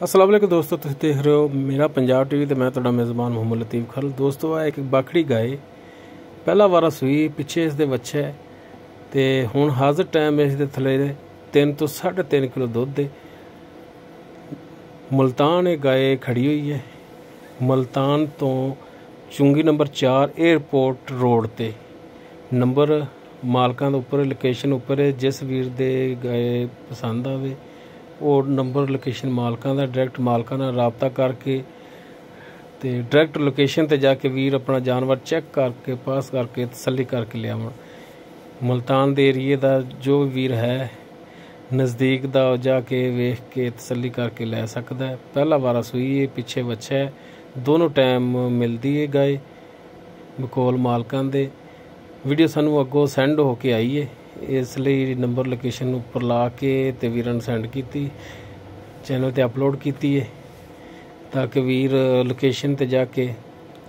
अस्सलाम वालेकुम दोस्तों, तुसीं देख रहे हो मेरा पंजाब टीवी ते मैं तुहाडा मेज़बान मोहम्मद लतीफ़ खल। दोस्तों आ एक बाखड़ी गाय पहला वारा सूई, पिछे इसदे बच्चे ते हुण हाज़र टाइम इसदे थले 3 तो 3.5 किलो दुध दे। मुल्तान ये गाय खड़ी हुई है, मुल्तान तो चुंगी नंबर 4 एयरपोर्ट रोड ते। नंबर मालकां दे उपर लोकेशन उपर है, जिस वीर दे गाय पसंद आवे और नंबर लोकेशन मालकां दा डायरैक्ट मालकां नाल राबता करके ते डायरैक्ट लोकेशन ते जाके वीर अपना जानवर चैक करके पास करके तसल्ली करके लियावन। मुल्तान दे एरिए दा जो वीर है नज़दीक दा जाके वेख के तसल्ली करके लै सकदा है। पहला वारा सूई है, पिछे बच्चा है, दोनों टाइम मिलदी है गाय बकोल मालकां दे। वीडियो सानू अगों सेंड होके आई है, इसलिए नंबर लोकेशन उपर ला के ते वीरां नूं सेंड कीती, चैनल ते अपलोड कीती है ताकि वीर लोकेशन ते जाके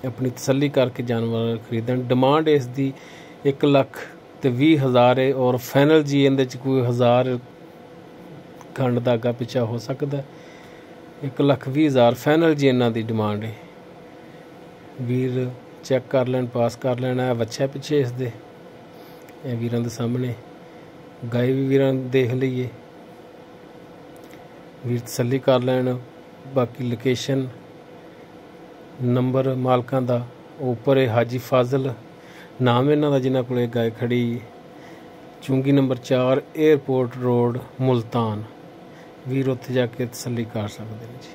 अपनी तसल्ली करके जानवर खरीदन। डिमांड इसदी 1,20,000 है और फाइनल जी इहदे च कोई 1000 खंड दा अग्गा पिछा हो सकदा है। 1,20,000 फाइनल जी इन्हां दी डिमांड है। वीर चैक कर लैन, पास कर लेना है। बच्चा पिछे इसदे वीरां दे सामने गाय भी वीरां देख लईए, वीर तसल्ली कर लैन। बाकी लोकेशन नंबर मालकां दा उपर है, हाजी फाजिल नाम इन्हां दा जिन्हां कोल गाय खड़ी। चुंगी नंबर 4 एयरपोर्ट रोड मुल्तान। वीर उत्थे जाके तसल्ली कर सकदे ने जी।